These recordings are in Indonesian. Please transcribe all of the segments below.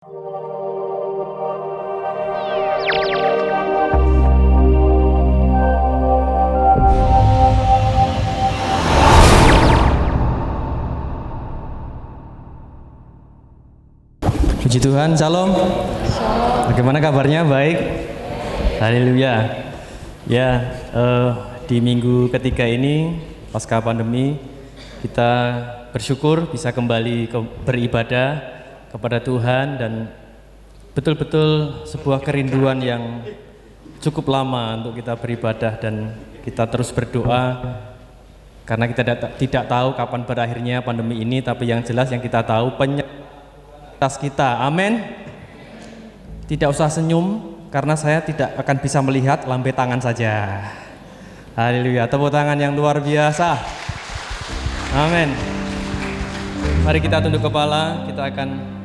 Puji Tuhan, Shalom. Bagaimana kabarnya? Baik. Haleluya. Ya, di minggu ketiga ini pasca pandemi kita bersyukur bisa kembali beribadah kepada Tuhan, dan betul-betul sebuah kerinduan yang cukup lama untuk kita beribadah dan kita terus berdoa karena kita tidak tahu kapan berakhirnya pandemi ini, tapi yang jelas yang kita tahu atas kita. Amin. Tidak usah senyum karena saya tidak akan bisa melihat, lambe tangan saja. Haleluya. Tepuk tangan yang luar biasa. Amin. Mari kita tunduk kepala, kita akan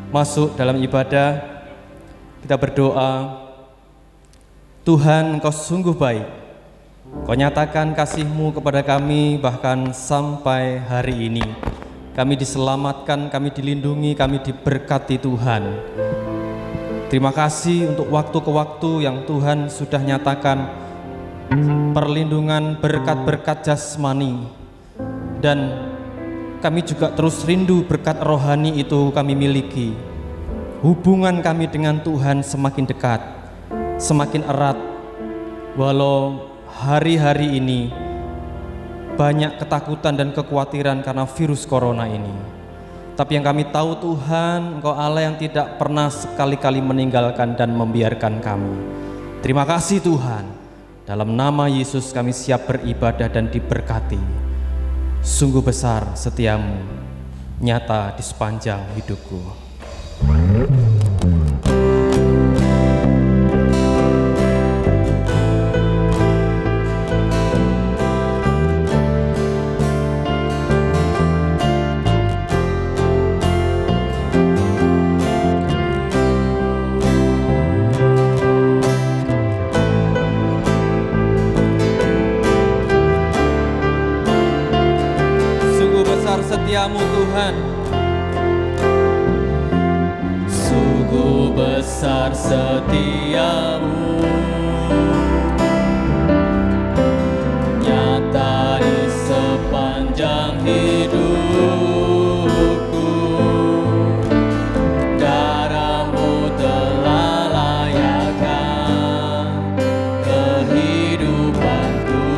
masuk dalam ibadah. Kita berdoa. Tuhan, Engkau sungguh baik. Kau nyatakan kasih-Mu kepada kami bahkan sampai hari ini. Kami diselamatkan, kami dilindungi, kami diberkati Tuhan. Terima kasih untuk waktu ke waktu yang Tuhan sudah nyatakan perlindungan, berkat-berkat jasmani. Dan kami juga terus rindu berkat rohani itu kami miliki. Hubungan kami dengan Tuhan semakin dekat, semakin erat. Walau hari-hari ini banyak ketakutan dan kekhawatiran karena virus corona ini, tapi yang kami tahu Tuhan, Engkau Allah yang tidak pernah sekali-kali meninggalkan dan membiarkan kami. Terima kasih Tuhan. Dalam nama Yesus kami siap beribadah dan diberkati. Sungguh besar setiamu, nyata di sepanjang hidupku. Setiamu Tuhan, sungguh besar setiamu, nyata di sepanjang hidupku. Darah-Mu telah layakkan kehidupanku.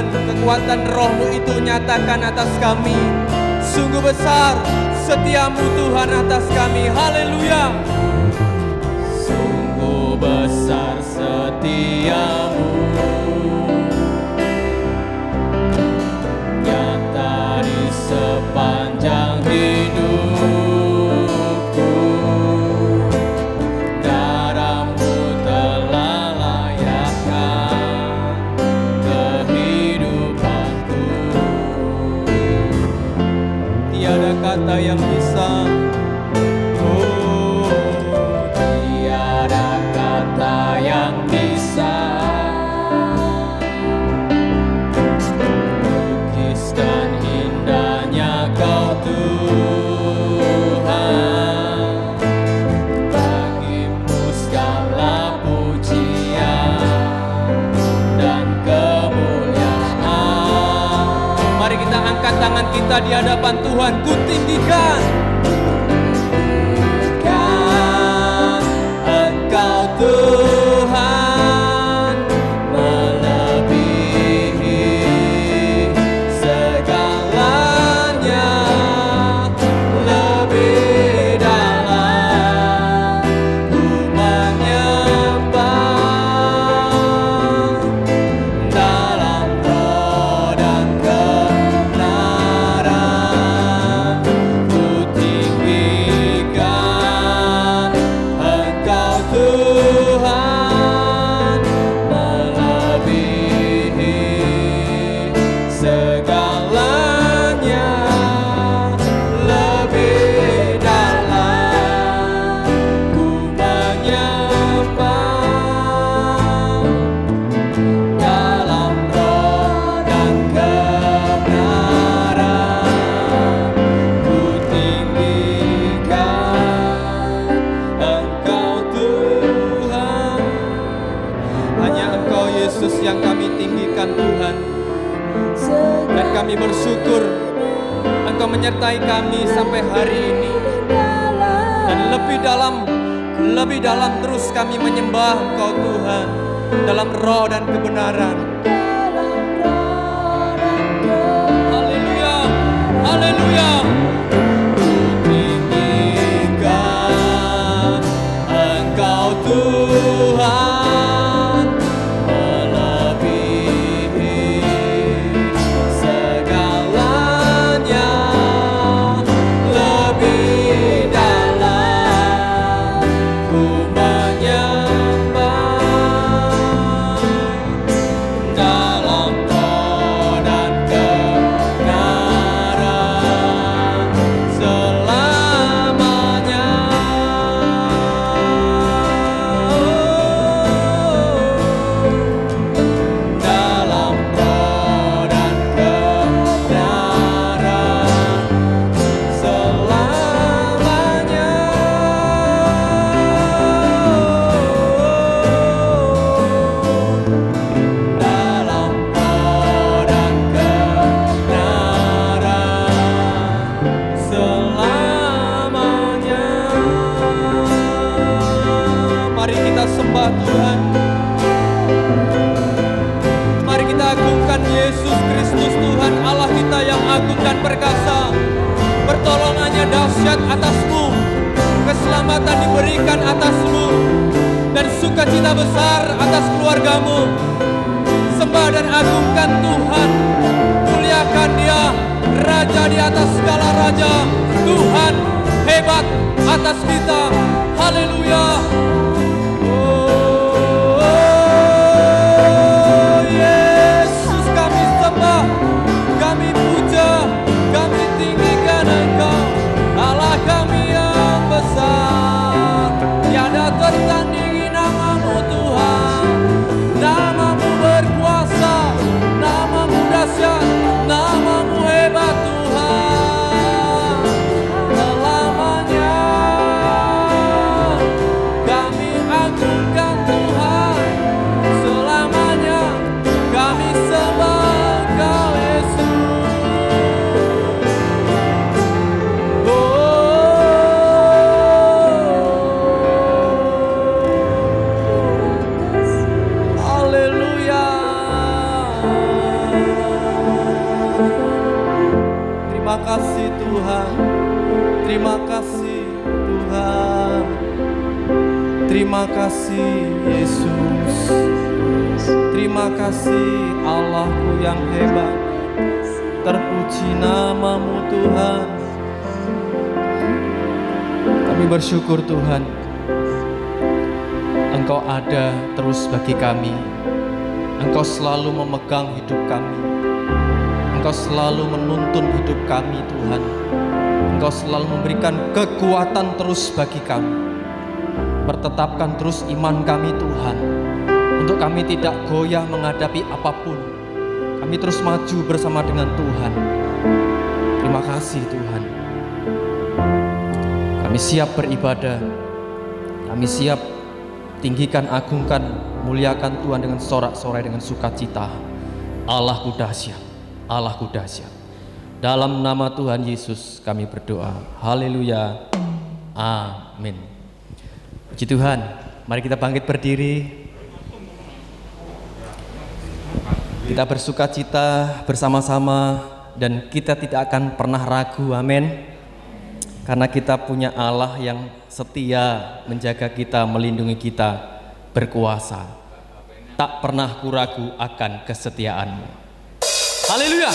Kekuatan Roh-Mu itu nyatakan atas kami. Sungguh besar setiamu Tuhan atas kami. Haleluya. Sungguh besar setiamu, nyata di sepanjang hidupku. Darah-Mu telah layakkan kehidupanku. Tiada kata yang bisa, oh, tiada kata yang bisa lukiskan indahnya Kau Tuhan. Bagi-Mu segala pujian Mari kita angkat tangan kita di hadapan Tuhan. Ku tinggikan Engkau Tuhan, melebihi segalanya, lebih dalam ku menyembah, dalam roh dan kebenaran ku tinggikan Engkau Tuhan, melebihi segalanya, lebih dalam ku menyembah, dalam roh dan kebenaran ku tinggikan Engkau Tuhan. Hanya Engkau Yesus yang kami tinggikan Tuhan, dan kami bersyukur Engkau menyertai kami sampai hari ini, dan lebih dalam terus kami menyembah Engkau Tuhan dalam roh dan kebenaran. Haleluya, haleluya. Ku tinggikan Engkau Tuhan, melebihi segalanya, lebih dalam ku menyembah, dalam roh dan kebenaran selamanya. Dalam roh dan kebenaran selamanya. Dalam roh dan kebenaran selamanya. Mari kita sembah Tuhan. Mari kita agungkan Yesus Kristus Tuhan Allah kita yang agung dan perkasa. Pertolongannya dahsyat atasmu, keselamatan diberikan atasmu, dan sukacita besar atas keluargamu. Sembah dan agungkan Tuhan, muliakan Dia, Raja di atas segala raja, Tuhan hebat atas kita. Haleluya. Oh, Yesus kami sembah, kami puja, kami tinggikan Engkau, Allah kami yang besar. Tiada tertandingi namamu Tuhan, namamu berkuasa, namamu dahsyat, namamu hebat Tuhan. Selamanya kami agungkan Tuhan, selamanya kami sembah Engkau Yesus. Haleluya. Terima kasih Tuhan, terima kasih Tuhan, terima kasih Yesus, terima kasih Allahku yang hebat. Terpuji namamu Tuhan. Kami bersyukur Tuhan, Engkau ada terus bagi kami. Engkau selalu memegang hidup kami. Engkau selalu menuntun hidup kami Tuhan. Engkau selalu memberikan kekuatan terus bagi kami. Pertetapkan terus iman kami Tuhan, untuk kami tidak goyah menghadapi apapun. Kami terus maju bersama dengan Tuhan. Terima kasih Tuhan. Kami siap beribadah. Kami siap tinggikan, agungkan, muliakan Tuhan dengan sorak-sorai, dengan sukacita. Allahku dahsyat, Allahku dahsyat. Dalam nama Tuhan Yesus kami berdoa. Haleluya. Amin. Puji Tuhan. Mari kita bangkit berdiri. Kita bersuka cita bersama-sama dan kita tidak akan pernah ragu. Amin. Karena kita punya Allah yang setia, menjaga kita, melindungi kita, berkuasa. Tak pernah kuragu akan kesetiaan-Mu. Haleluya.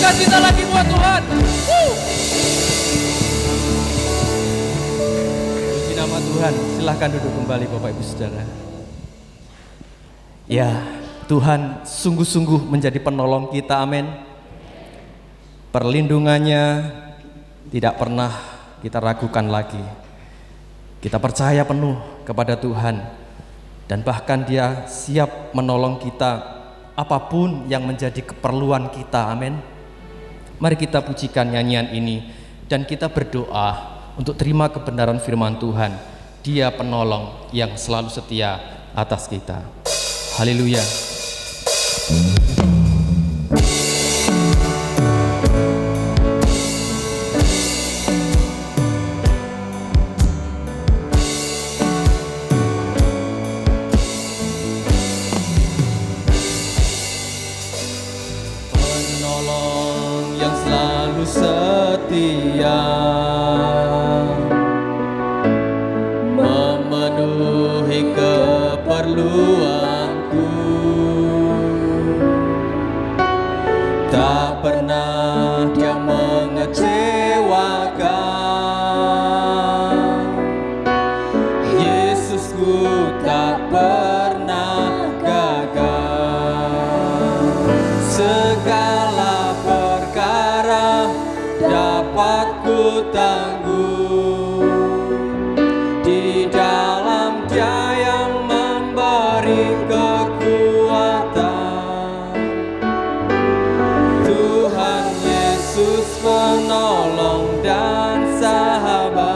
Kita lagi buat Tuhan. Puji nama Tuhan. Silahkan duduk kembali Bapak Ibu Saudara. Ya, Tuhan sungguh-sungguh menjadi penolong kita. Amin. Perlindungannya tidak pernah kita ragukan lagi. Kita percaya penuh kepada Tuhan dan bahkan Dia siap menolong kita apapun yang menjadi keperluan kita. Amin. Mari kita pujikan nyanyian ini dan kita berdoa untuk terima kebenaran firman Tuhan. Dia penolong yang selalu setia atas kita. Haleluya. Setia memenuhi keperluanku, tak pernah Dia mengecewakan. segala perkara dapat ku tangguh di dalam Dia yang memberi kekuatan. Tuhan Yesus penolong dan sahabat,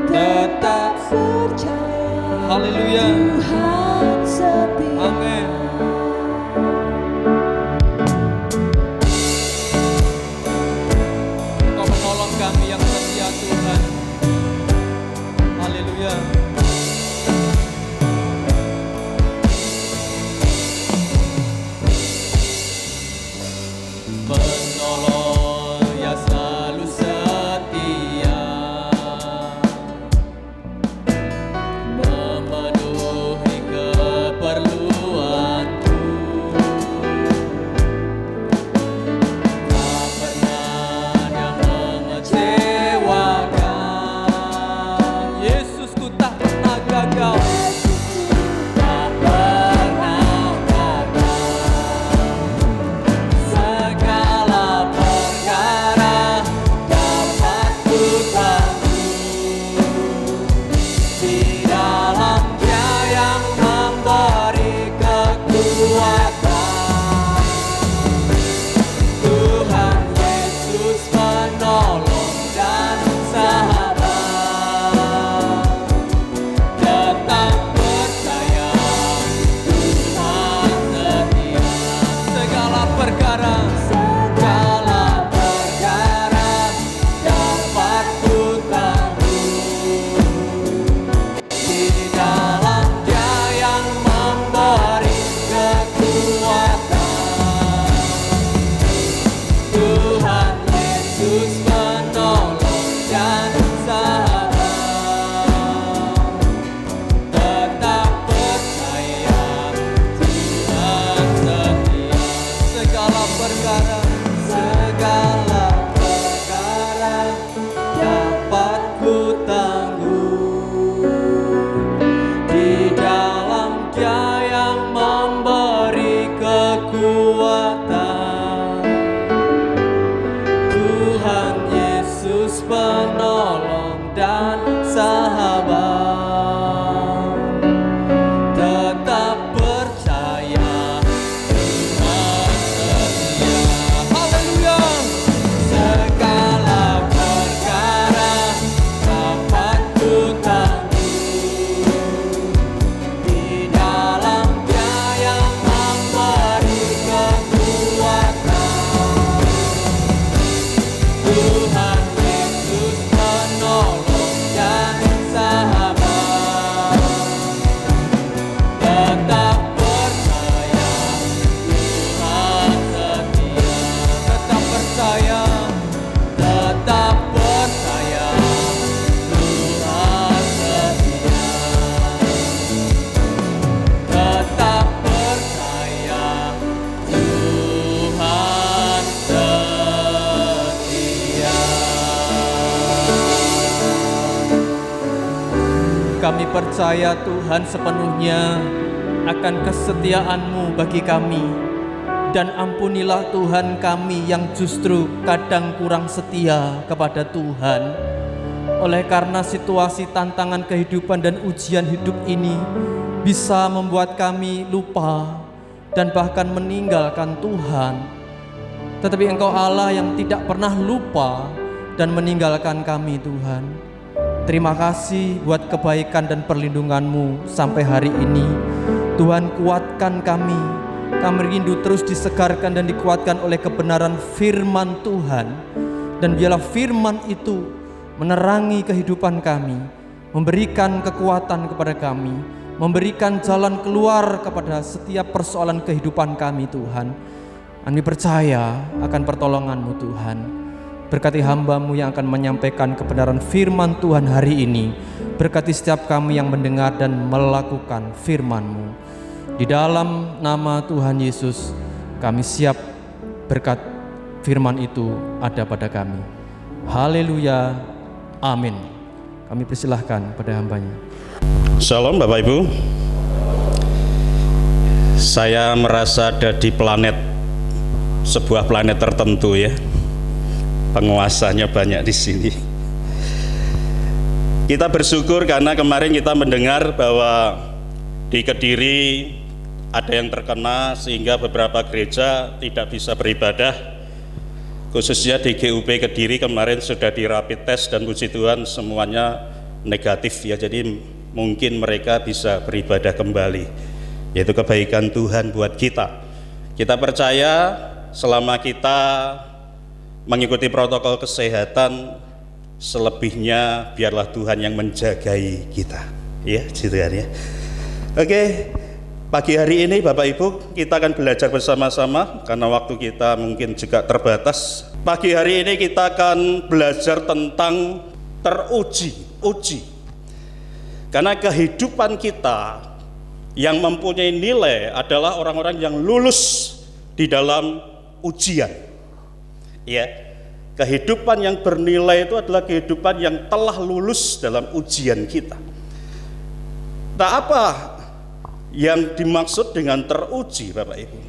tetap percaya haleluya, Tuhan setia. amin. Engkau menolong kami yang setia Tuhan, haleluya. Penolong yang selalu setia, memenuhi keperluanku, tak pernah Dia mengecewakan. Yesusku tak pernah gagal, tak pernah gagal. Segala perkara dapat ku tangguh di dalam Dia yang memberi kekuatan. Tuhan Yesus penolong dan sahabat, tetap percaya Tuhan setia. Segala perkara dapat ku tangguh di dalam Dia yang memberi kekuatan. Tuhan Yesus penolong dan sahabat, tetap percaya Tuhan setia. Segala perkara dapat ku tangguh di dalam Dia yang memberi kekuatan. Tuhan Yesus penolong dan sahabat, tetap percaya Tuhan setia. Haleluya. Segala perkara dapat ku tangguh di dalam Dia yang memberi kekuatan. Tuhan Yesus penolong dan sahabat, tetap percaya Tuhan setia. Tetap percaya Tuhan setia. Tetap percaya Tuhan setia. Kami percaya Tuhan sepenuhnya akan kesetiaan-Mu bagi kami. Dan ampunilah Tuhan kami yang justru kadang kurang setia kepada Tuhan. Oleh karena situasi tantangan kehidupan dan ujian hidup ini bisa membuat kami lupa dan bahkan meninggalkan Tuhan. Tetapi Engkau Allah yang tidak pernah lupa dan meninggalkan kami Tuhan. Terima kasih buat kebaikan dan perlindungan-Mu sampai hari ini. Tuhan, kuatkan kami. Kami rindu terus disegarkan dan dikuatkan oleh kebenaran firman Tuhan. Dan biarlah firman itu menerangi kehidupan kami, memberikan kekuatan kepada kami, memberikan jalan keluar kepada setiap persoalan kehidupan kami Tuhan. Kami percaya akan pertolongan-Mu Tuhan. Berkati hamba-Mu yang akan menyampaikan kebenaran firman Tuhan hari ini. Berkati setiap kami yang mendengar dan melakukan firman-Mu. Di dalam nama Tuhan Yesus, kami siap berkat firman itu ada pada kami. Haleluya, amin. Kami persilahkan pada hambanya. Shalom Bapak Ibu. Saya merasa ada di sebuah planet tertentu ya. Penguasanya banyak di sini. Kita bersyukur karena kemarin kita mendengar bahwa di Kediri ada yang terkena sehingga beberapa gereja tidak bisa beribadah. Khususnya di GUP Kediri kemarin sudah di rapid test dan puji Tuhan semuanya negatif ya. Jadi mungkin mereka bisa beribadah kembali. Yaitu kebaikan Tuhan buat kita. Kita percaya selama kita mengikuti protokol kesehatan, selebihnya biarlah Tuhan yang menjagai kita. Ya, gitu kan ya. Oke, pagi hari ini Bapak Ibu kita akan belajar bersama-sama karena waktu kita mungkin juga terbatas. Pagi hari ini kita akan belajar tentang uji. Karena kehidupan kita yang mempunyai nilai adalah orang-orang yang lulus di dalam ujian. Ya, kehidupan yang bernilai itu adalah kehidupan yang telah lulus dalam ujian kita. Nah, apa yang dimaksud dengan teruji, Bapak Ibu?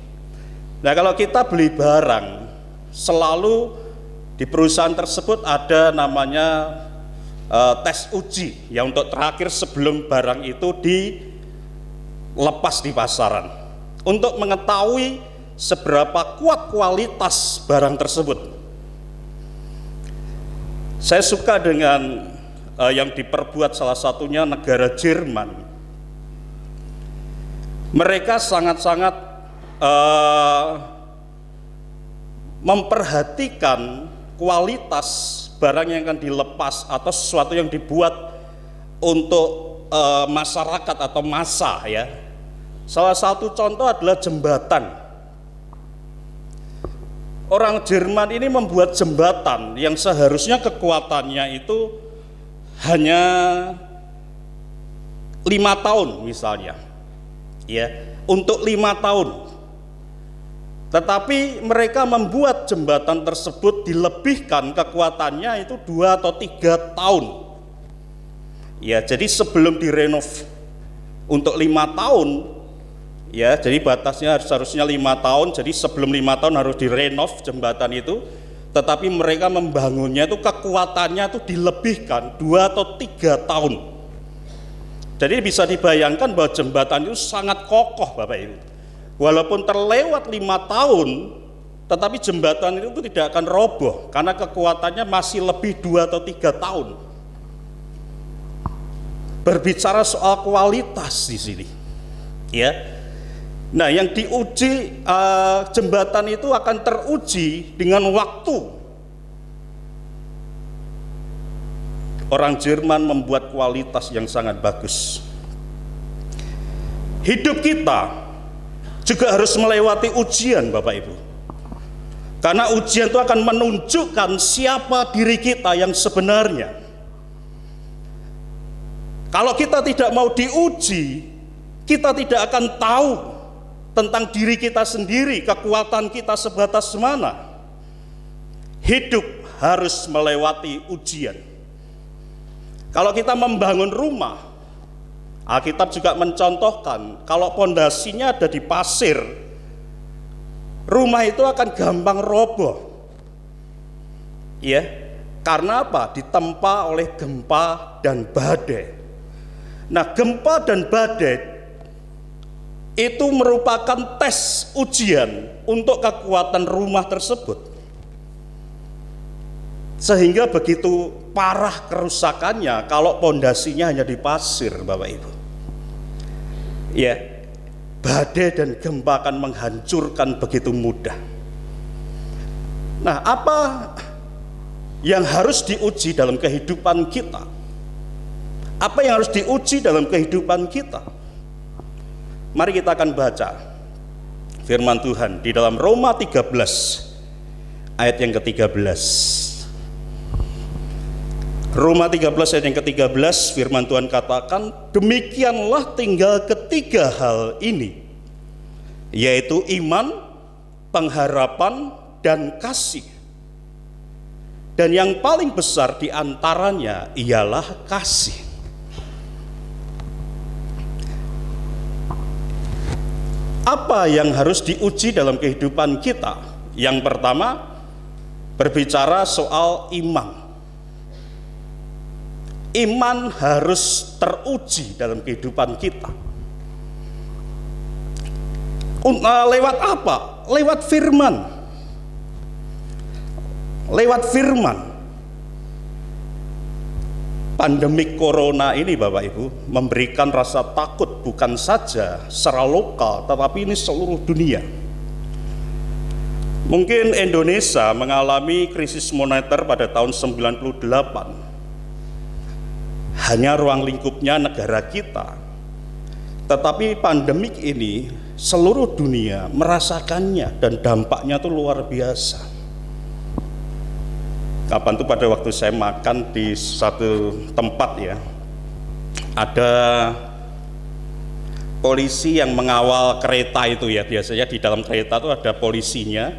Nah, kalau kita beli barang, selalu di perusahaan tersebut ada namanya tes uji, yang untuk terakhir sebelum barang itu dilepas di pasaran, untuk mengetahui seberapa kuat kualitas barang tersebut. Saya suka dengan yang diperbuat salah satunya negara Jerman. Mereka sangat-sangat memperhatikan kualitas barang yang akan dilepas atau sesuatu yang dibuat untuk masyarakat atau massa ya. Salah satu contoh adalah jembatan. Orang Jerman ini membuat jembatan yang seharusnya kekuatannya itu hanya 5 tahun misalnya, ya, untuk 5 tahun. Tetapi mereka membuat jembatan tersebut dilebihkan kekuatannya itu 2 atau 3 tahun. Ya, jadi sebelum direnov untuk 5 tahun, ya, jadi batasnya seharusnya 5 tahun, jadi sebelum 5 tahun harus direnov jembatan itu, tetapi mereka membangunnya itu kekuatannya itu dilebihkan 2 atau 3 tahun. Jadi bisa dibayangkan bahwa jembatan itu sangat kokoh Bapak Ibu. Walaupun terlewat 5 tahun, tetapi jembatan itu tidak akan roboh karena kekuatannya masih lebih 2 atau 3 tahun. Berbicara soal kualitas di sini, ya. Nah, yang diuji jembatan itu akan teruji dengan waktu. Orang Jerman membuat kualitas yang sangat bagus. Hidup kita juga harus melewati ujian, Bapak Ibu. Karena ujian itu akan menunjukkan siapa diri kita yang sebenarnya. Kalau kita tidak mau diuji, kita tidak akan tahu tentang diri kita sendiri, kekuatan kita sebatas mana. Hidup harus melewati ujian. Kalau kita membangun rumah, Alkitab juga mencontohkan, kalau pondasinya ada di pasir, rumah itu akan gampang roboh. Ya, karena apa? Ditempa oleh gempa dan badai. Nah, gempa dan badai itu merupakan tes ujian untuk kekuatan rumah tersebut. Sehingga begitu parah kerusakannya kalau pondasinya hanya di pasir, Bapak Ibu. Ya, badai dan gempa akan menghancurkan begitu mudah. Nah, apa yang harus diuji dalam kehidupan kita? Apa yang harus diuji dalam kehidupan kita? Mari kita akan baca firman Tuhan di dalam Roma 13 ayat yang ke-13. Roma 13 ayat yang ke-13, firman Tuhan katakan, demikianlah tinggal ketiga hal ini, yaitu iman, pengharapan, dan kasih. Dan yang paling besar di antaranya ialah kasih. Apa yang harus diuji dalam kehidupan kita? Yang pertama, berbicara soal iman. Iman harus teruji dalam kehidupan kita. Lewat apa? Lewat firman. Lewat firman. Pandemik corona ini Bapak Ibu memberikan rasa takut bukan saja secara lokal, tetapi ini seluruh dunia. Mungkin Indonesia mengalami krisis moneter pada tahun 98. Hanya ruang lingkupnya negara kita. Tetapi pandemik ini seluruh dunia merasakannya dan dampaknya itu luar biasa. Kapan tuh pada waktu saya makan di satu tempat ya, ada polisi yang mengawal kereta itu ya, biasanya di dalam kereta itu ada polisinya,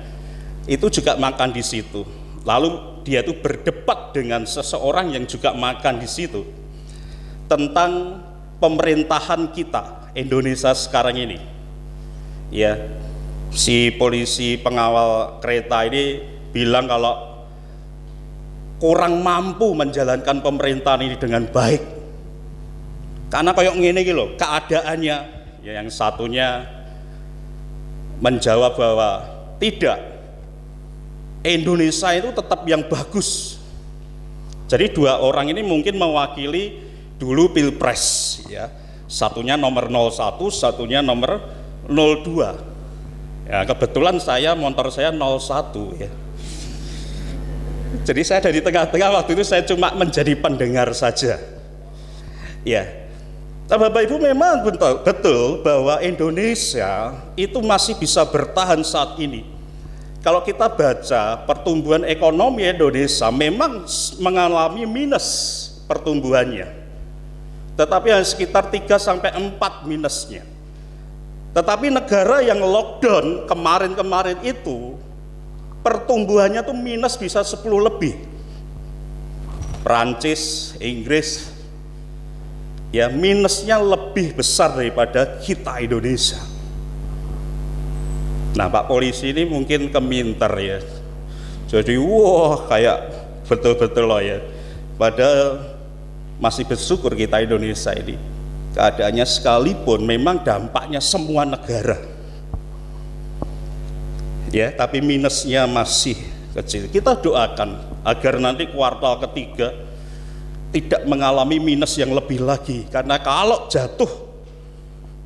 itu juga makan di situ. Lalu dia itu berdebat dengan seseorang yang juga makan di situ tentang pemerintahan kita Indonesia sekarang ini. Ya, si polisi pengawal kereta ini bilang kalau kurang mampu menjalankan pemerintahan ini dengan baik. Karena kayak ngene iki lho, keadaannya. Ya, yang satunya menjawab bahwa tidak. Indonesia itu tetap yang bagus. Jadi dua orang ini mungkin mewakili dulu pilpres ya, satunya nomor 01, satunya nomor 02 ya, kebetulan motor saya 01 ya, jadi saya dari tengah-tengah waktu itu saya cuma menjadi pendengar saja ya. Bapak Ibu, memang betul bahwa Indonesia itu masih bisa bertahan saat ini. Kalau kita baca pertumbuhan ekonomi Indonesia memang mengalami minus pertumbuhannya, tetapi hanya sekitar 3-4 minusnya. Tetapi negara yang lockdown kemarin-kemarin itu pertumbuhannya tuh minus bisa 10 lebih. Prancis, Inggris, ya minusnya lebih besar daripada kita Indonesia. Nah, Pak Polisi ini mungkin keminter ya. Jadi wah kayak betul-betul loh ya. Padahal masih bersyukur kita Indonesia ini keadaannya, sekalipun memang dampaknya semua negara ya, tapi minusnya masih kecil. Kita doakan agar nanti kuartal ketiga tidak mengalami minus yang lebih lagi, karena kalau jatuh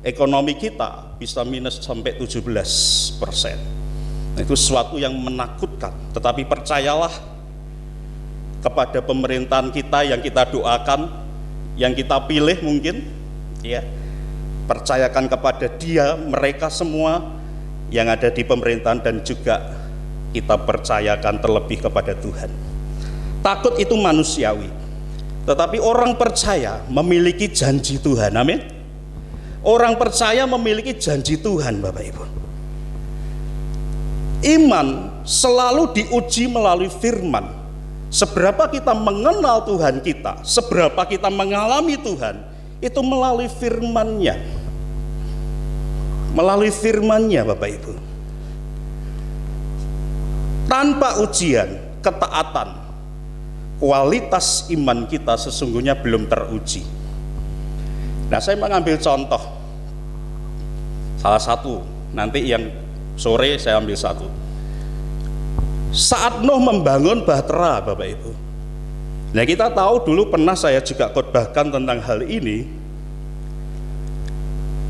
ekonomi kita bisa minus sampai 17%. Nah, itu sesuatu yang menakutkan. Tetapi percayalah kepada pemerintahan kita yang kita doakan, yang kita pilih mungkin ya, percayakan kepada dia, mereka semua yang ada di pemerintahan, dan juga kita percayakan terlebih kepada Tuhan. Takut itu manusiawi, tetapi orang percaya memiliki janji Tuhan. Amin. Orang percaya memiliki janji Tuhan, Bapak Ibu. Iman selalu diuji melalui firman. Seberapa kita mengenal Tuhan kita, seberapa kita mengalami Tuhan, itu melalui firman-Nya. Melalui firman-Nya, Bapak Ibu. Tanpa ujian, ketaatan, kualitas iman kita sesungguhnya belum teruji. Nah, saya mengambil contoh salah satu, nanti yang sore saya ambil satu. Saat Nuh membangun bahtera, Bapak Ibu. Nah, kita tahu dulu pernah saya juga khotbahkan tentang hal ini.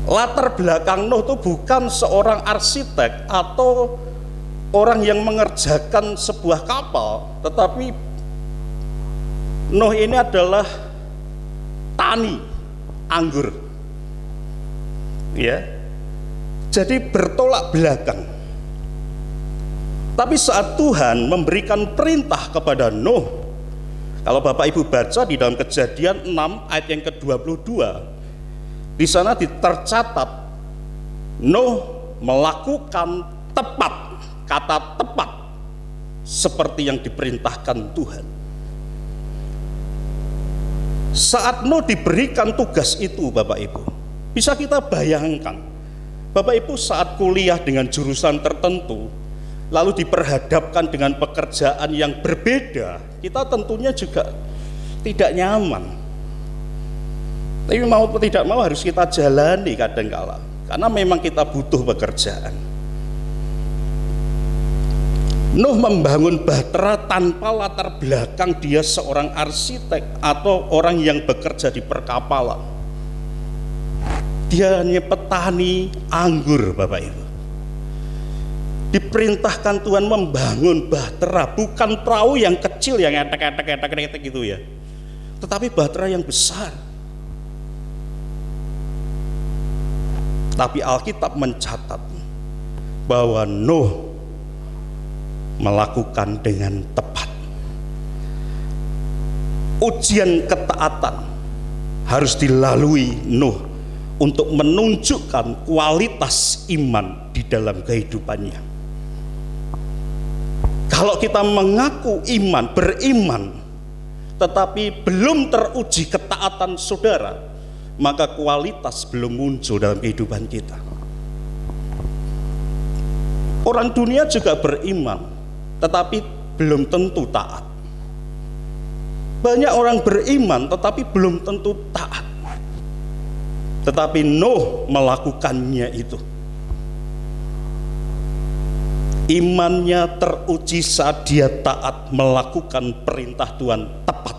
Latar belakang Nuh itu bukan seorang arsitek atau orang yang mengerjakan sebuah kapal, tetapi Nuh ini adalah tani anggur. Ya. Jadi bertolak belakang. Tapi saat Tuhan memberikan perintah kepada Nuh, kalau Bapak Ibu baca di dalam Kejadian 6 ayat yang ke-22, di sana tercatat Nuh melakukan tepat, kata tepat, seperti yang diperintahkan Tuhan. Saat Nuh diberikan tugas itu, Bapak Ibu, bisa kita bayangkan Bapak Ibu, saat kuliah dengan jurusan tertentu, lalu diperhadapkan dengan pekerjaan yang berbeda, kita tentunya juga tidak nyaman. Tapi mau tidak mau harus kita jalani kadangkala, karena memang kita butuh pekerjaan. Nuh membangun Bahtera tanpa latar belakang dia seorang arsitek atau orang yang bekerja di perkapalan. Dia hanya petani anggur, Bapak Ibu. Diperintahkan Tuhan membangun Bahtera, bukan perahu yang kecil yang etek gitu ya, tetapi Bahtera yang besar. Tapi Alkitab mencatat bahwa Nuh melakukan dengan tepat. Ujian ketaatan harus dilalui Nuh untuk menunjukkan kualitas iman di dalam kehidupannya. Kalau kita mengaku iman, beriman, tetapi belum teruji ketaatan saudara, maka kualitas belum muncul dalam kehidupan kita. Orang dunia juga beriman, tetapi belum tentu taat. Banyak orang beriman, tetapi belum tentu taat. Tetapi Nuh melakukannya itu. Imannya teruji saat dia taat melakukan perintah Tuhan tepat.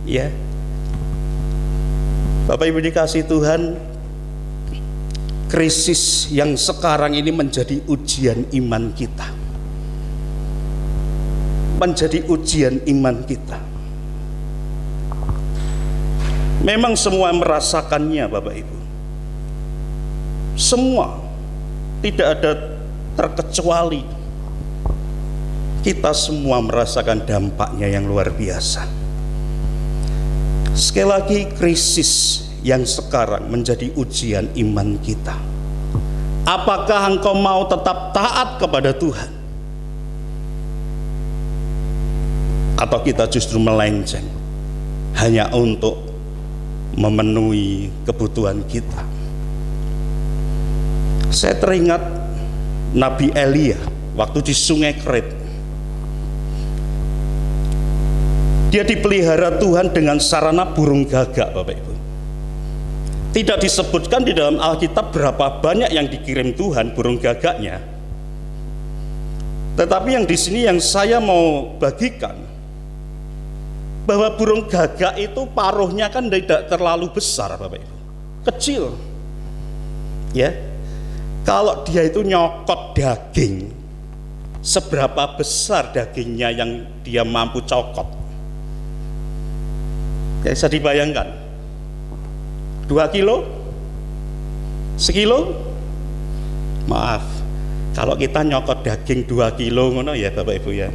Ya, Bapak Ibu dikasih Tuhan, krisis yang sekarang ini menjadi ujian iman kita. Menjadi ujian iman kita. Memang semua merasakannya, Bapak Ibu. Semua. Tidak ada terkecuali. Kita semua merasakan dampaknya yang luar biasa. Sekali lagi, krisis yang sekarang menjadi ujian iman kita. Apakah engkau mau tetap taat kepada Tuhan? Atau kita justru melenceng hanya untuk memenuhi kebutuhan kita? Saya teringat Nabi Elia waktu di Sungai Kerit. Dia dipelihara Tuhan dengan sarana burung gagak, Bapak Ibu. Tidak disebutkan di dalam Alkitab berapa banyak yang dikirim Tuhan burung gagaknya. Tetapi yang di sini yang saya mau bagikan, bahwa burung gagak itu paruhnya kan tidak terlalu besar, Bapak Ibu. Kecil. Ya. Kalau dia itu nyokot daging, seberapa besar dagingnya yang dia mampu cokot? Ya, bisa dibayangkan. 2 kilo? Sekilo? Maaf, kalau kita nyokot daging 2 kilo ngono ya Bapak Ibu ya,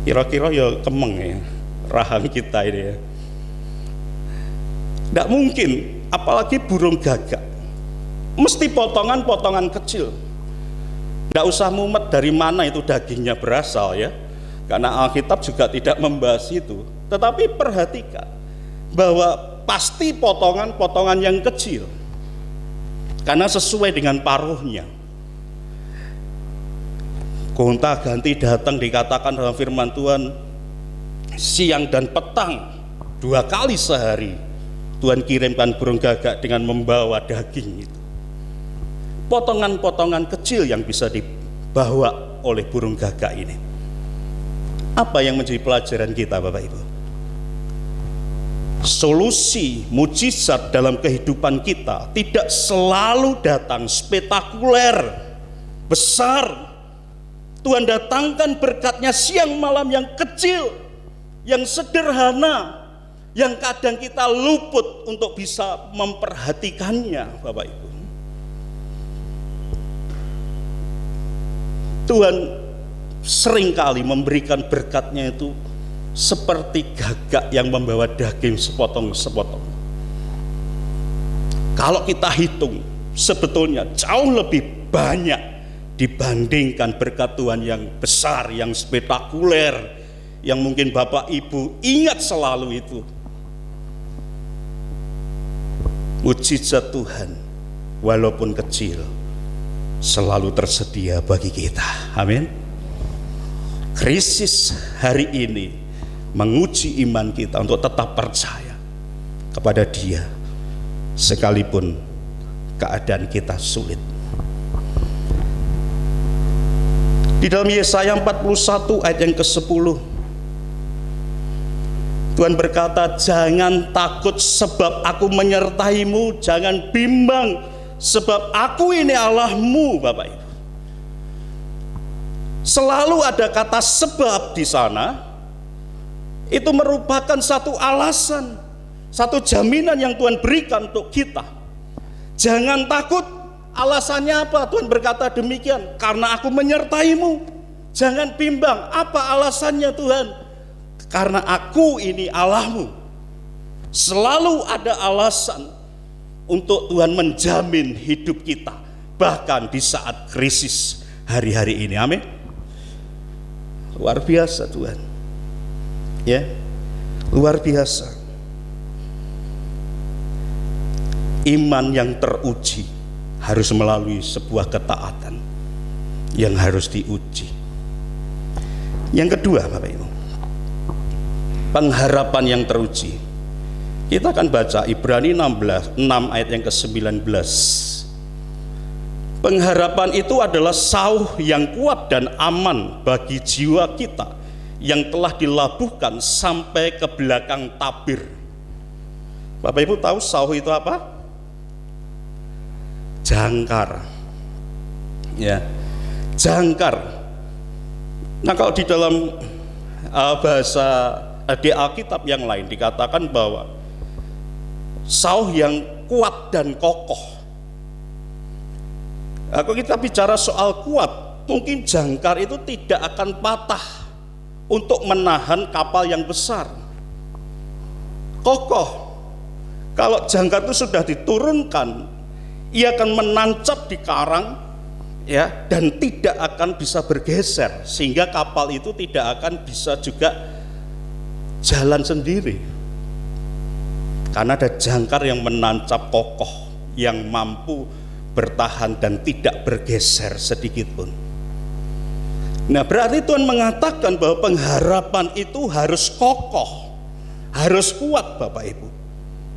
kira-kira ya kemeng ya rahang kita ini ya. Tidak mungkin, apalagi burung gagak. Mesti potongan-potongan kecil. Tidak usah mumet dari mana itu dagingnya berasal ya, karena Alkitab juga tidak membahas itu. Tetapi perhatikan bahwa pasti potongan-potongan yang kecil, karena sesuai dengan paruhnya. Gonta-ganti datang, dikatakan dalam firman Tuhan, siang dan petang 2 kali sehari Tuhan kirimkan burung gagak dengan membawa daging itu. Potongan-potongan kecil yang bisa dibawa oleh burung gagak ini. Apa yang menjadi pelajaran kita, Bapak Ibu? Solusi mujizat dalam kehidupan kita tidak selalu datang spektakuler, besar. Tuhan datangkan berkatnya siang malam yang kecil, yang sederhana, yang kadang kita luput untuk bisa memperhatikannya, Bapak Ibu. Tuhan seringkali memberikan berkatnya itu seperti gagak yang membawa daging sepotong-sepotong. Kalau kita hitung, sebetulnya jauh lebih banyak dibandingkan berkat Tuhan yang besar, yang spektakuler, yang mungkin Bapak Ibu ingat selalu itu. Mujizat Tuhan walaupun kecil, selalu tersedia bagi kita. Amin. Krisis hari ini menguji iman kita untuk tetap percaya kepada Dia sekalipun keadaan kita sulit. Di dalam Yesaya 41 ayat yang ke-10, Tuhan berkata, jangan takut sebab aku menyertaimu, jangan bimbang sebab aku ini Allahmu. Bapak Ibu, selalu ada kata sebab di sana. Itu merupakan satu alasan, satu jaminan yang Tuhan berikan untuk kita. Jangan takut. Alasannya apa? Tuhan berkata demikian, karena aku menyertaimu. Jangan bimbang. Apa alasannya Tuhan? Karena aku ini Allahmu. Selalu ada alasan untuk Tuhan menjamin hidup kita, bahkan di saat krisis hari-hari ini. Amin. Luar biasa Tuhan. Ya, luar biasa. Iman yang teruji harus melalui sebuah ketaatan yang harus diuji. Yang kedua, Bapak Ibu, pengharapan yang teruji. Kita akan baca Ibrani 6 ayat yang ke-19. Pengharapan itu adalah sauh yang kuat dan aman bagi jiwa kita yang telah dilabuhkan sampai ke belakang tabir. Bapak Ibu tahu sauh itu apa? Jangkar. Ya, jangkar. Nah, kalau di dalam bahasa di Alkitab yang lain dikatakan bahwa sauh yang kuat dan kokoh. Kalau kita bicara soal kuat, mungkin jangkar itu tidak akan patah untuk menahan kapal yang besar. Kokoh. Kalau jangkar itu sudah diturunkan, ia akan menancap di karang, ya, dan tidak akan bisa bergeser, sehingga kapal itu tidak akan bisa juga jalan sendiri, karena ada jangkar yang menancap kokoh, yang mampu bertahan dan tidak bergeser sedikit pun. Nah, berarti Tuhan mengatakan bahwa pengharapan itu harus kokoh, harus kuat Bapak Ibu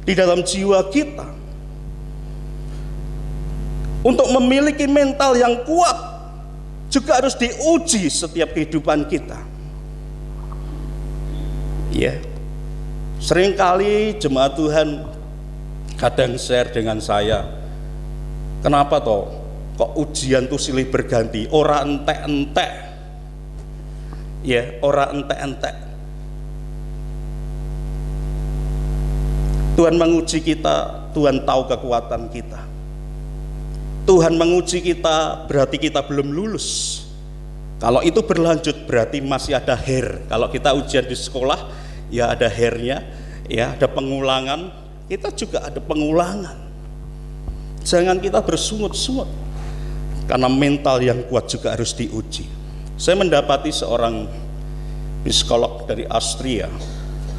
di dalam jiwa kita. Untuk memiliki mental yang kuat juga harus diuji setiap kehidupan kita. Ya, seringkali jemaat Tuhan kadang share dengan saya, kenapa toh kok ujian tuh silih berganti, ora entek-entek. Ya, ora entek-entek. Tuhan menguji kita, Tuhan tahu kekuatan kita. Tuhan menguji kita, berarti kita belum lulus. Kalau itu berlanjut, berarti masih ada hair. Kalau kita ujian di sekolah, ya ada hairnya, ya ada pengulangan. Kita juga ada pengulangan. Jangan kita bersungut-sungut, karena mental yang kuat juga harus diuji. Saya mendapati seorang psikolog dari Austria,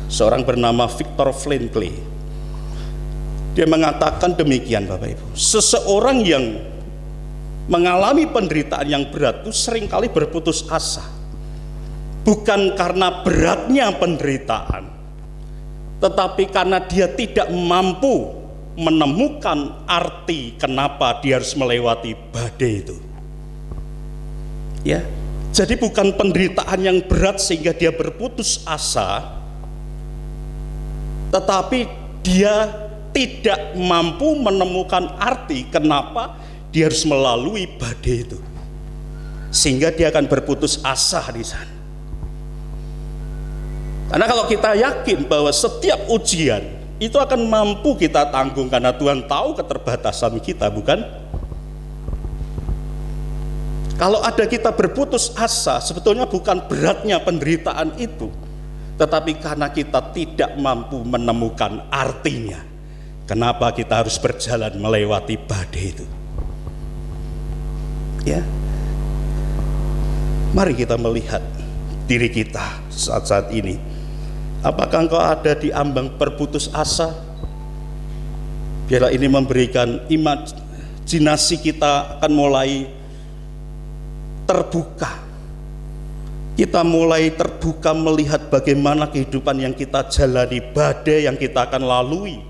seorang bernama Viktor Frankl. Dia mengatakan demikian, Bapak Ibu, seseorang yang mengalami penderitaan yang berat itu seringkali berputus asa, bukan karena beratnya penderitaan, tetapi karena dia tidak mampu menemukan arti kenapa dia harus melewati badai itu. Ya, jadi bukan penderitaan yang berat sehingga dia berputus asa, tetapi dia tidak mampu menemukan arti kenapa dia harus melalui badai itu, sehingga dia akan berputus asa di sana. Karena kalau kita yakin bahwa setiap ujian itu akan mampu kita tanggung, karena Tuhan tahu keterbatasan kita, bukan? Kalau ada kita berputus asa, sebetulnya bukan beratnya penderitaan itu, tetapi karena kita tidak mampu menemukan artinya. Kenapa kita harus berjalan melewati badai itu? Ya, mari kita melihat diri kita saat-saat ini. Apakah engkau ada di ambang berputus asa? Biarlah ini memberikan imajinasi kita akan mulai terbuka. Kita mulai terbuka melihat bagaimana kehidupan yang kita jalani, badai yang kita akan lalui.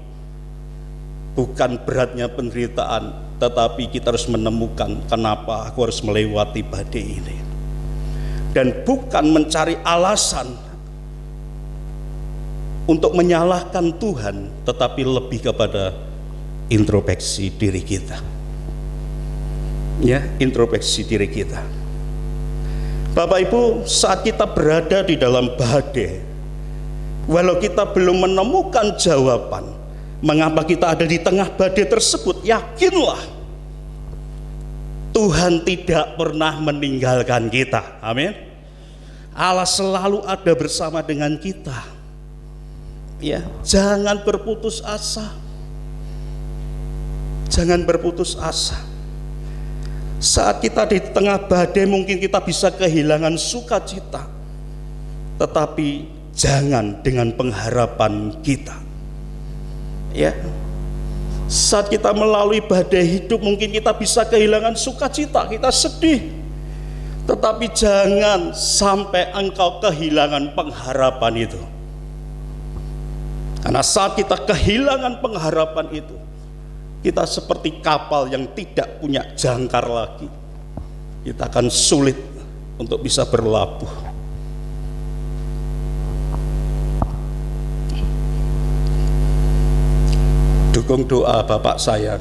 Bukan beratnya penderitaan, tetapi kita harus menemukan kenapa aku harus melewati badai ini. Dan bukan mencari alasan untuk menyalahkan Tuhan, tetapi lebih kepada introspeksi diri kita. Ya, introspeksi diri kita. Bapak Ibu, saat kita berada di dalam badai, walau kita belum menemukan jawaban mengapa kita ada di tengah badai tersebut, yakinlah Tuhan tidak pernah meninggalkan kita. Amin. Allah selalu ada bersama dengan kita. Ya, jangan berputus asa. Jangan berputus asa. Saat kita di tengah badai mungkin kita bisa kehilangan sukacita, tetapi jangan dengan pengharapan kita. Ya. Saat kita melalui badai hidup mungkin kita bisa kehilangan sukacita, kita sedih, tetapi jangan sampai engkau kehilangan pengharapan itu. Karena saat kita kehilangan pengharapan itu, kita seperti kapal yang tidak punya jangkar lagi. Kita akan sulit untuk bisa berlabuh. Dukung doa bapak saya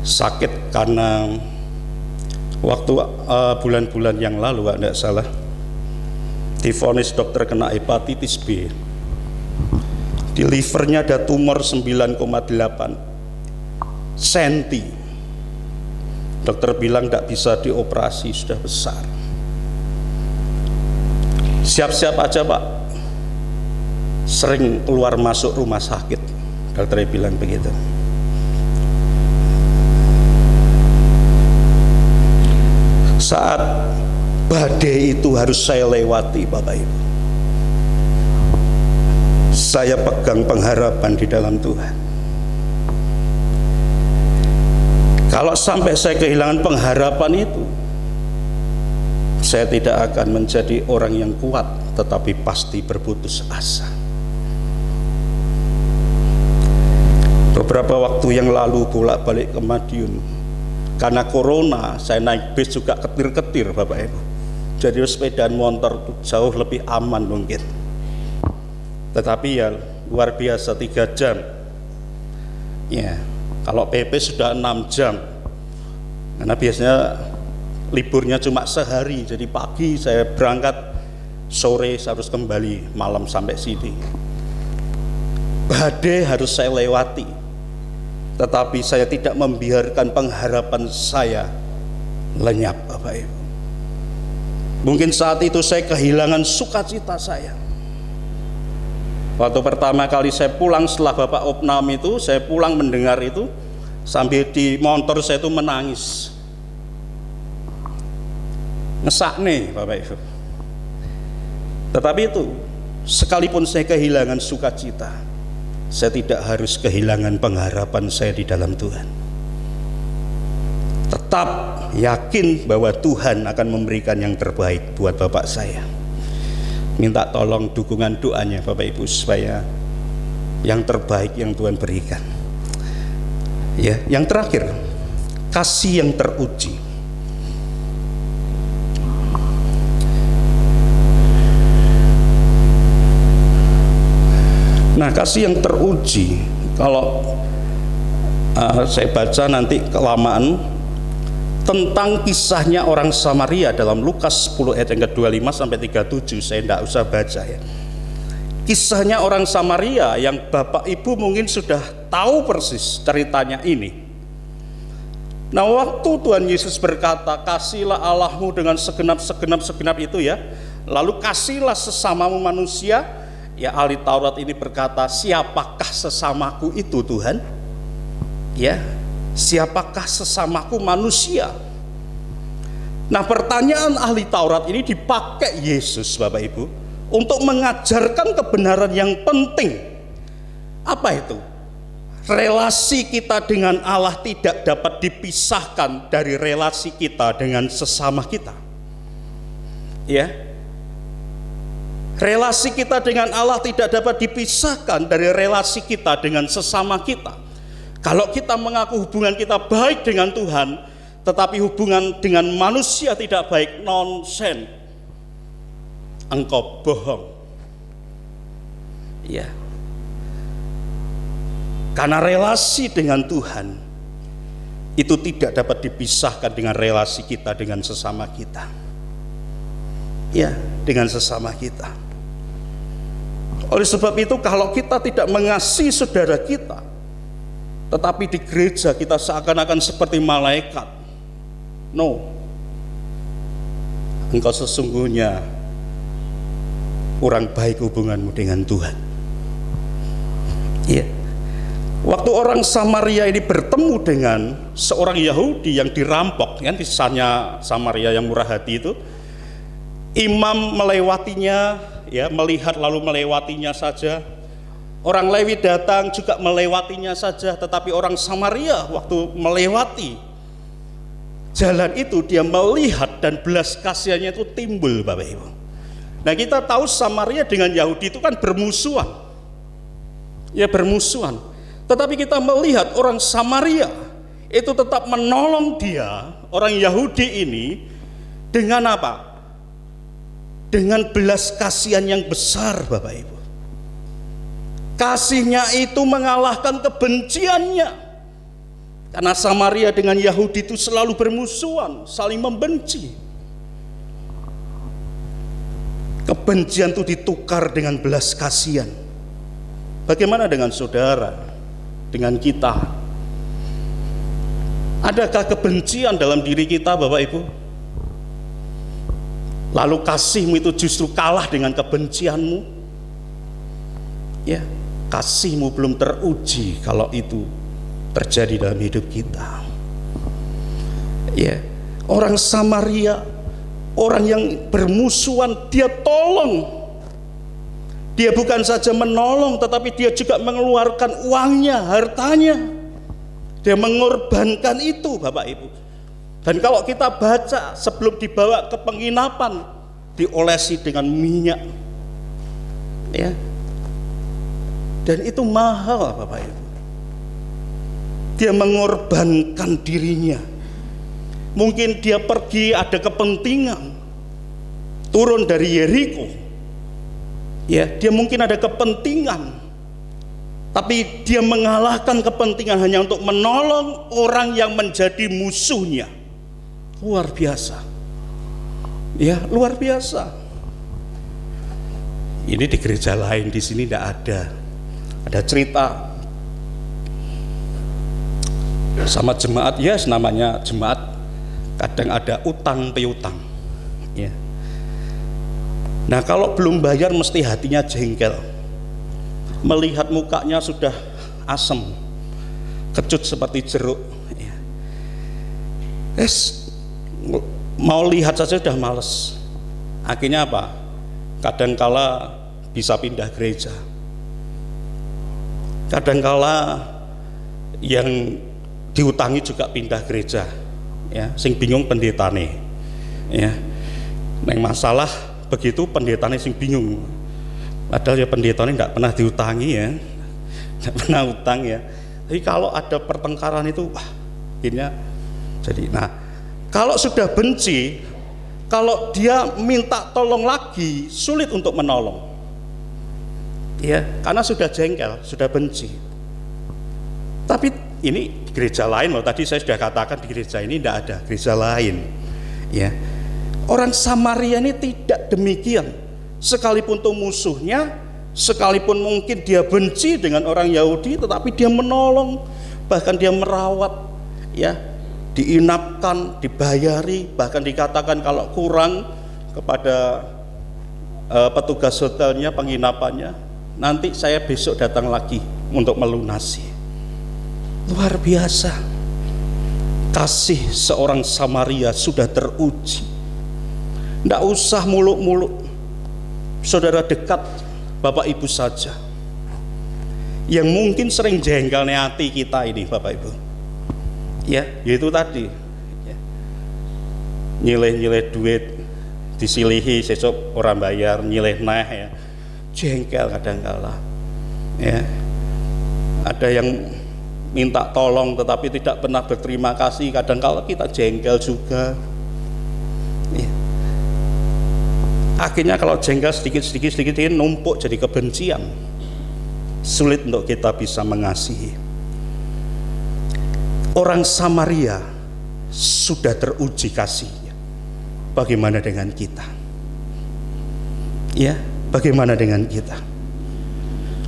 sakit karena waktu bulan-bulan yang lalu, tidak salah, divonis dokter kena hepatitis B. Di livernya ada tumor 9,8 cm. Dokter bilang tidak bisa dioperasi, sudah besar. Siap-siap aja Pak, sering keluar masuk rumah sakit. Dokter bilang begitu. Saat badai itu harus saya lewati Bapak Ibu, saya pegang pengharapan di dalam Tuhan. Kalau sampai saya kehilangan pengharapan itu, saya tidak akan menjadi orang yang kuat, tetapi pasti berputus asa. Beberapa waktu yang lalu bolak-balik ke Madiun, karena corona saya naik bis juga ketir-ketir Bapak Ibu. Jadi sepedaan motor jauh lebih aman mungkin. Tetapi ya luar biasa 3 jam. Ya, kalau PP sudah 6 jam. Karena biasanya liburnya cuma sehari, jadi pagi saya berangkat, sore saya harus kembali malam sampai sini. Badai harus saya lewati, tetapi saya tidak membiarkan pengharapan saya lenyap Bapak Ibu. Mungkin saat itu saya kehilangan sukacita saya. Waktu pertama kali saya pulang setelah Bapak opnam itu, saya pulang mendengar itu, sambil di motor saya itu menangis. Ngesak nih Bapak Ibu. Tetapi itu, sekalipun saya kehilangan sukacita, saya tidak harus kehilangan pengharapan saya di dalam Tuhan. Tetap yakin bahwa Tuhan akan memberikan yang terbaik buat Bapak saya. Minta tolong dukungan doanya Bapak Ibu supaya yang terbaik yang Tuhan berikan. Ya, yang terakhir, kasih yang teruji. Nah, kasih yang teruji, kalau saya baca nanti kelamaan tentang kisahnya orang Samaria dalam Lukas 10 ayat yang ke-25 sampai 37, saya tidak usah baca ya. Kisahnya orang Samaria yang Bapak Ibu mungkin sudah tahu persis ceritanya ini. Nah, waktu Tuhan Yesus berkata, kasihlah Allahmu dengan segenap itu ya, lalu kasihlah sesamamu manusia. Ya, ahli Taurat ini berkata, siapakah sesamaku itu Tuhan? Ya, siapakah sesamaku manusia? Nah, pertanyaan ahli Taurat ini dipakai Yesus Bapak Ibu untuk mengajarkan kebenaran yang penting. Apa itu? relasi kita dengan Allah tidak dapat dipisahkan dari relasi kita dengan sesama kita. Ya. Relasi kita dengan Allah tidak dapat dipisahkan dari relasi kita dengan sesama kita. Kalau kita mengaku hubungan kita baik dengan Tuhan, tetapi hubungan dengan manusia tidak baik, nonsen. Engkau bohong. Ya. Karena relasi dengan Tuhan itu tidak dapat dipisahkan dengan relasi kita dengan sesama kita. Ya, dengan sesama kita. Oleh sebab itu, kalau kita tidak mengasihi saudara kita, tetapi di gereja kita seakan-akan seperti malaikat, no, engkau sesungguhnya kurang baik hubunganmu dengan Tuhan. Iya. Waktu orang Samaria ini bertemu dengan seorang Yahudi yang dirampok, kan kisahnya Samaria yang murah hati itu, imam melewatinya, ya, melihat lalu melewatinya saja. Orang Lewi datang juga melewatinya saja, tetapi orang Samaria waktu melewati jalan itu dia melihat dan belas kasihannya itu timbul, Bapak Ibu. Nah, kita tahu Samaria dengan Yahudi itu kan bermusuhan. Ya, bermusuhan. Tetapi kita melihat orang Samaria itu tetap menolong dia, orang Yahudi ini, dengan apa? Dengan belas kasihan yang besar, Bapak Ibu. Kasihnya itu mengalahkan kebenciannya. Karena Samaria dengan Yahudi itu selalu bermusuhan, saling membenci. Kebencian itu ditukar dengan belas kasihan. Bagaimana dengan saudara? Dengan kita, adakah kebencian dalam diri kita, Bapak Ibu? Lalu kasihmu itu justru kalah dengan kebencianmu? Ya, kasihmu belum teruji kalau itu terjadi dalam hidup kita. Ya, orang Samaria, orang yang bermusuhan, dia tolong. Dia bukan saja menolong, tetapi dia juga mengeluarkan uangnya, hartanya. Dia mengorbankan itu, Bapak Ibu. Dan kalau kita baca sebelum dibawa ke penginapan, diolesi dengan minyak, ya. Dan itu mahal, Bapak Ibu. Dia mengorbankan dirinya. Mungkin dia pergi ada kepentingan, turun dari Yeriko. Ya, dia mungkin ada kepentingan, tapi dia mengalahkan kepentingan hanya untuk menolong orang yang menjadi musuhnya. Luar biasa. Ya, luar biasa. Ini di gereja lain, di sini tidak ada. Ada cerita sama jemaat, ya, namanya jemaat. Kadang ada utang piutang. Ya. Nah, kalau belum bayar mesti hatinya jengkel. Melihat mukanya sudah asem, kecut seperti jeruk. Mau lihat saja sudah males. Akhirnya apa? Kadangkala bisa pindah gereja. Kadangkala yang diutangi juga pindah gereja. Ya, sing bingung pendetane. Ya. Neng masalah begitu pendetanya sing bingung, padahal ya pendetanya tidak pernah diutangi, ya, tidak pernah utang, ya. Tapi kalau ada pertengkaran itu, wah, akhirnya jadi. Nah, kalau sudah benci, kalau dia minta tolong lagi, sulit untuk menolong, ya, karena sudah jengkel, sudah benci. Tapi ini di gereja lain, loh. Tadi saya sudah katakan di gereja ini tidak ada, gereja lain, ya. Orang Samaria ini tidak demikian. Sekalipun itu musuhnya, sekalipun mungkin dia benci dengan orang Yahudi, tetapi dia menolong, bahkan dia merawat, ya, diinapkan, dibayari, bahkan dikatakan kalau kurang kepada petugas hotelnya, penginapannya, nanti saya besok datang lagi untuk melunasi. Luar biasa. Kasih seorang Samaria sudah teruji. Tidak usah muluk-muluk, saudara dekat, Bapak Ibu saja. yang mungkin sering jengkelnya hati kita ini Bapak Ibu. Ya, yaitu tadi nyileh-nyileh duit disilihi sesuk orang bayar, nyileh nah ya, jengkel kadang-kala ya. Ada yang minta tolong tetapi tidak pernah berterima kasih, kadang-kala kita jengkel juga ya. Akhirnya kalau jengkel sedikit ini numpuk jadi kebencian, sulit untuk kita bisa mengasihi. Orang Samaria sudah teruji kasihnya. Bagaimana dengan kita? Ya, bagaimana dengan kita?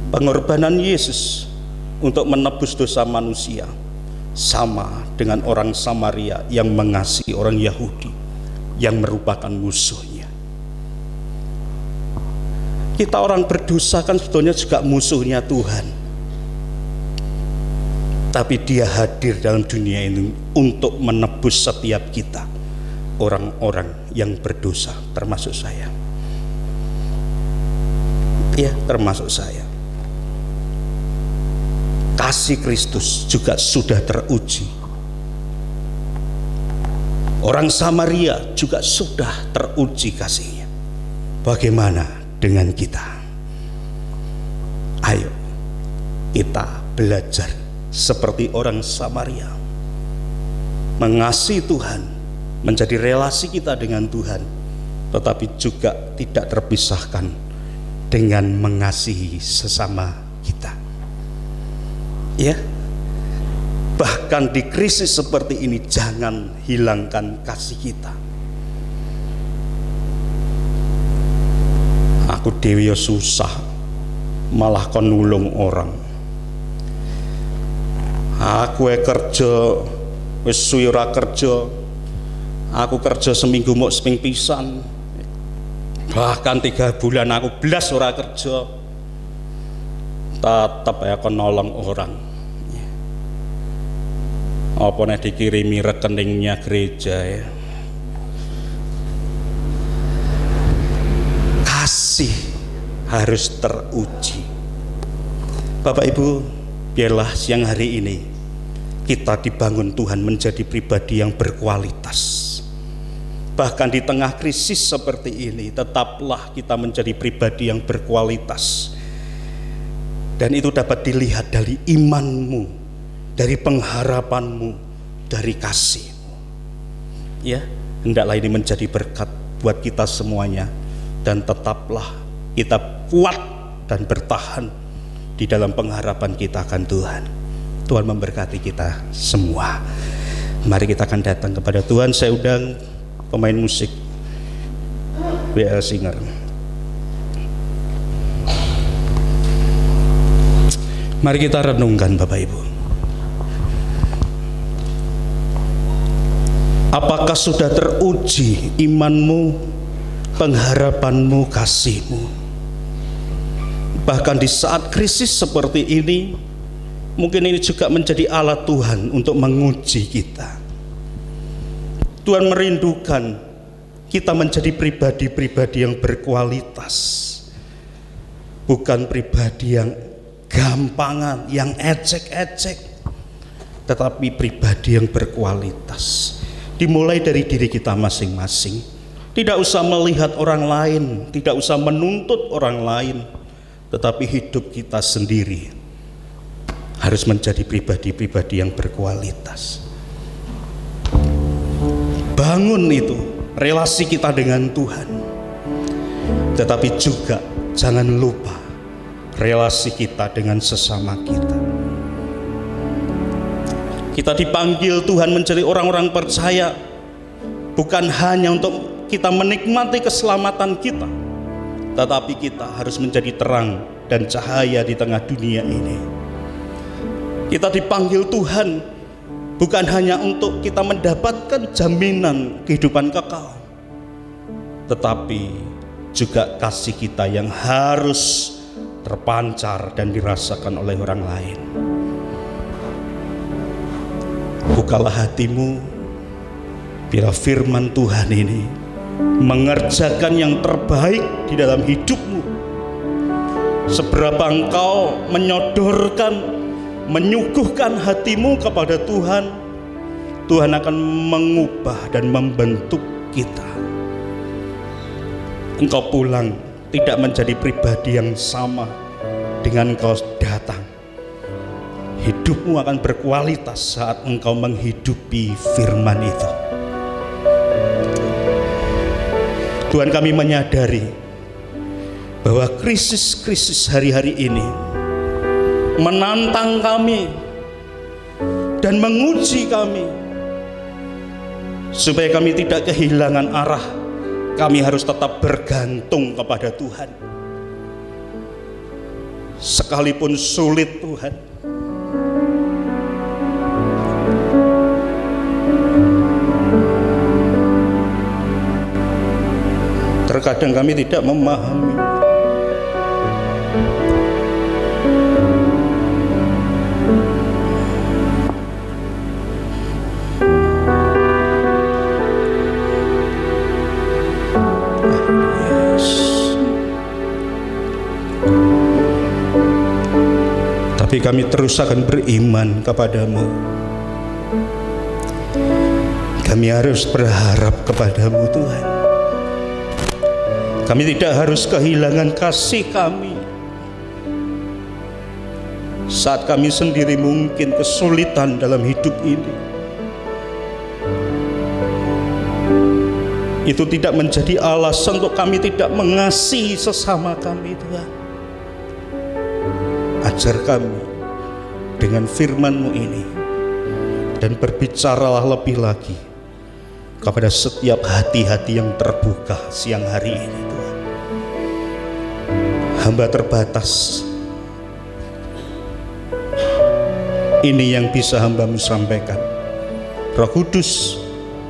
Pengorbanan Yesus untuk menebus dosa manusia sama dengan orang Samaria yang mengasihi orang Yahudi yang merupakan musuhnya. Kita orang berdosa kan sebetulnya juga musuhnya Tuhan, tapi Dia hadir dalam dunia ini untuk menebus setiap kita, orang-orang yang berdosa, termasuk saya. Ya, termasuk saya. Kasih Kristus juga sudah teruji. Orang Samaria juga sudah teruji kasihnya. Bagaimana dengan kita? Ayo kita belajar seperti orang Samaria, mengasihi Tuhan, menjadi relasi kita dengan Tuhan, tetapi juga tidak terpisahkan dengan mengasihi sesama kita. Ya, bahkan di krisis seperti ini jangan hilangkan kasih kita. Aku dewi susah, malah kon nulung orang. Aku kerja wis suwi ora kerja. Aku kerja seminggu mau seping pisan. Bahkan 3 bulan aku blas ora kerja. Tetap ya kon nolong orang. Apa nek dikirimi rekeningnya gereja ya. Kasih harus teruji. Bapak Ibu, biarlah siang hari ini kita dibangun Tuhan menjadi pribadi yang berkualitas. Bahkan di tengah krisis seperti ini, tetaplah kita menjadi pribadi yang berkualitas. Dan itu dapat dilihat dari imanmu, dari pengharapanmu, dari kasihmu. Ya, hendaklah ini menjadi berkat buat kita semuanya. Dan tetaplah kita kuat dan bertahan di dalam pengharapan kita akan Tuhan. Tuhan memberkati kita semua. Mari kita akan datang kepada Tuhan. Saya undang pemain musik WL Singer. Mari kita renungkan Bapak Ibu. Apakah sudah teruji imanmu, pengharapanmu, kasihmu? Bahkan di saat krisis seperti ini, mungkin ini juga menjadi alat Tuhan untuk menguji kita. Tuhan merindukan kita menjadi pribadi-pribadi yang berkualitas, bukan pribadi yang gampangan, yang ecek-ecek, tetapi pribadi yang berkualitas. Dimulai dari diri kita masing-masing. Tidak usah melihat orang lain, tidak usah menuntut orang lain, tetapi hidup kita sendiri harus menjadi pribadi-pribadi yang berkualitas. Bangun itu relasi kita dengan Tuhan, tetapi juga jangan lupa relasi kita dengan sesama kita. Kita dipanggil Tuhan menjadi orang-orang percaya, bukan hanya untuk kita menikmati keselamatan kita, tetapi kita harus menjadi terang dan cahaya di tengah dunia ini. Kita dipanggil Tuhan bukan hanya untuk kita mendapatkan jaminan kehidupan kekal, tetapi juga kasih kita yang harus terpancar dan dirasakan oleh orang lain. Bukalah hatimu, biar firman Tuhan ini mengerjakan yang terbaik di dalam hidupmu, seberapa engkau menyodorkan, menyuguhkan hatimu kepada Tuhan, Tuhan akan mengubah dan membentuk kita. Engkau pulang tidak menjadi pribadi yang sama dengan engkau datang. Hidupmu akan berkualitas saat engkau menghidupi firman itu. Tuhan, kami menyadari bahwa krisis-krisis hari-hari ini menantang kami dan menguji kami, supaya kami tidak kehilangan arah. Kami harus tetap bergantung kepada Tuhan sekalipun sulit, Tuhan. Terkadang kami tidak memahami. Tapi kami terus akan beriman kepadamu. Kami harus berharap kepadamu, Tuhan. Kami tidak harus kehilangan kasih kami saat kami sendiri mungkin kesulitan dalam hidup ini. Itu tidak menjadi alasan untuk kami tidak mengasihi sesama kami, Tuhan. Ajar kami dengan firman-Mu ini, dan berbicaralah lebih lagi kepada setiap hati-hati yang terbuka siang hari ini, Tuhan. Hamba terbatas, ini yang bisa hamba-Mu sampaikan. Roh Kudus,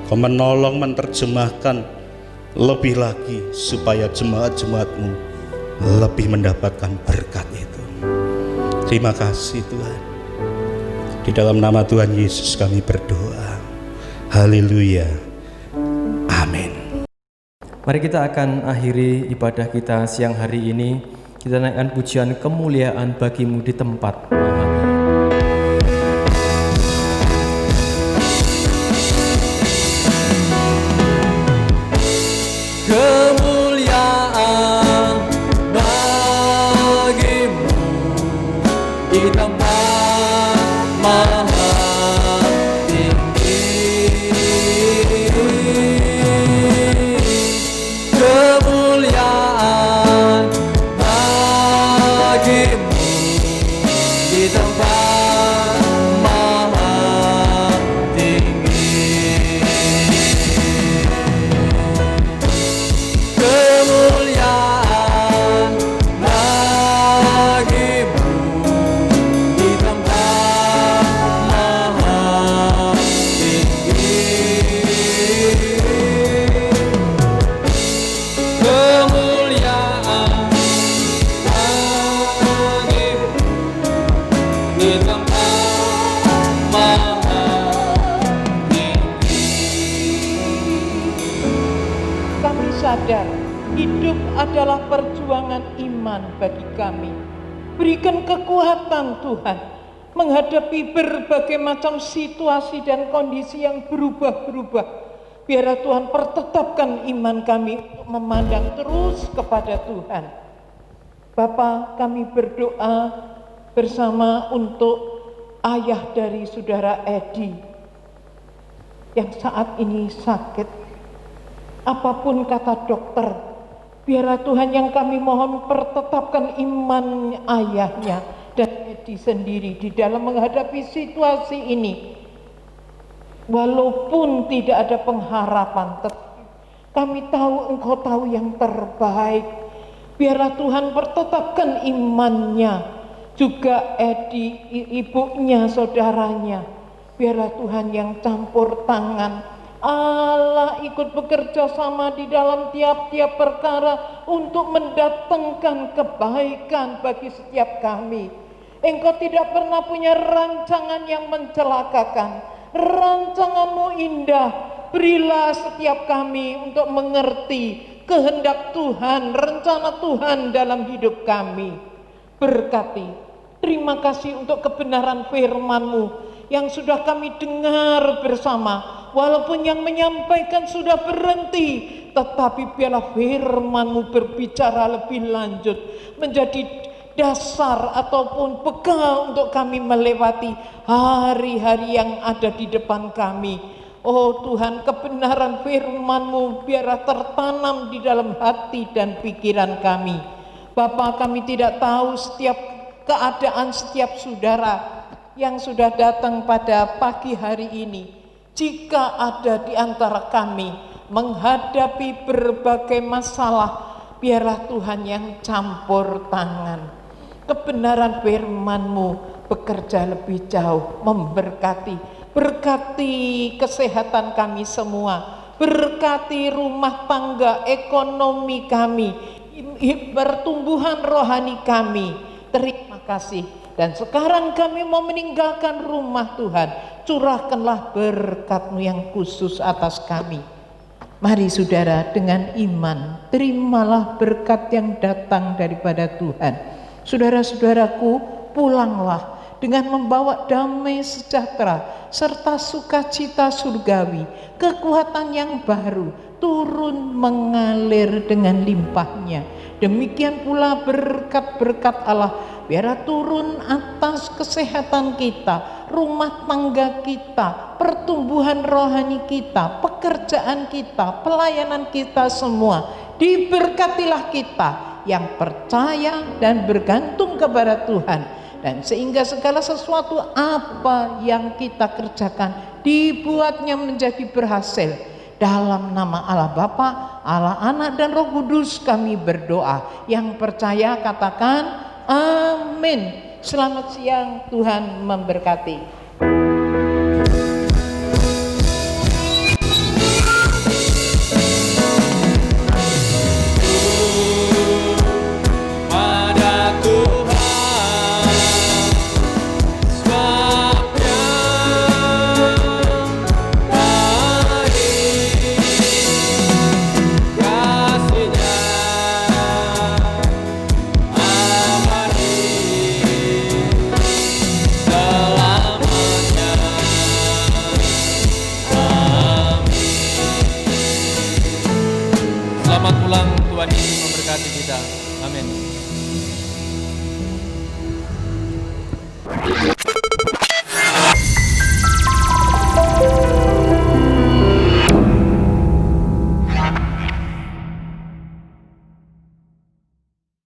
Kau menolong menerjemahkan lebih lagi supaya jemaat-jemaat-Mu lebih mendapatkan berkat itu. Terima kasih Tuhan. Di dalam nama Tuhan Yesus kami berdoa. Haleluya. Amin. Mari kita akan akhiri ibadah kita siang hari ini. Kita naikkan pujian kemuliaan bagimu di tempat. Kemuliaan bagimu di tempat maha tinggi. Kemuliaan bagimu di tempat maha tinggi. Kemuliaan bagimu di tempat maha tinggi. Kemuliaan bagimu di tempat maha tinggi. Kami sadar hidup adalah perjuangan iman bagi kami. Berikan kekuatan Tuhan menghadapi berbagai macam situasi dan kondisi yang berubah-berubah. Biarlah Tuhan pertetapkan iman kami untuk memandang terus kepada Tuhan. Bapa, kami berdoa bersama untuk ayah dari saudara Edi yang saat ini sakit. Apapun kata dokter, biarlah Tuhan yang kami mohon pertetapkan iman ayahnya dan Edi sendiri di dalam menghadapi situasi ini. Walaupun tidak ada pengharapan, tetapi kami tahu Engkau tahu yang terbaik. Biarlah Tuhan pertetapkan imannya, juga Edi, ibunya, saudaranya. Biarlah Tuhan yang campur tangan. Allah ikut bekerja sama di dalam tiap-tiap perkara untuk mendatangkan kebaikan bagi setiap kami. Engkau tidak pernah punya rancangan yang mencelakakan. Rancangan-Mu indah. Berilah setiap kami untuk mengerti kehendak Tuhan, rencana Tuhan dalam hidup kami. berkati. Terima kasih untuk kebenaran firman-Mu yang sudah kami dengar bersama. Walaupun yang menyampaikan sudah berhenti, tetapi biarlah firman-Mu berbicara lebih lanjut, menjadi dasar ataupun bekal untuk kami melewati hari-hari yang ada di depan kami. Oh Tuhan, kebenaran firman-Mu biarlah tertanam di dalam hati dan pikiran kami. Bapa, kami tidak tahu setiap keadaan setiap saudara yang sudah datang pada pagi hari ini. Jika ada di antara kami menghadapi berbagai masalah, biarlah Tuhan yang campur tangan. Kebenaran firman-Mu bekerja lebih jauh, memberkati. Berkati kesehatan kami semua, berkati rumah tangga, ekonomi kami, pertumbuhan rohani kami. Terima kasih. Dan sekarang kami mau meninggalkan rumah Tuhan. Curahkanlah berkat-Mu yang khusus atas kami. Mari saudara, dengan iman terimalah berkat yang datang daripada Tuhan. Saudara-saudaraku, pulanglah dengan membawa damai sejahtera serta sukacita surgawi. Kekuatan yang baru turun mengalir dengan limpahnya. Demikian pula berkat-berkat Allah biarlah turun atas kesehatan kita, rumah tangga kita, pertumbuhan rohani kita, pekerjaan kita, pelayanan kita semua. Diberkatilah kita yang percaya dan bergantung kepada Tuhan, dan sehingga segala sesuatu apa yang kita kerjakan dibuatnya menjadi berhasil. Dalam nama Allah Bapa, Allah Anak dan Roh Kudus kami berdoa. Yang percaya katakan amin. Selamat siang, Tuhan memberkati. Selamat pulang, Tuhan Yesus memberkati kita. Amin.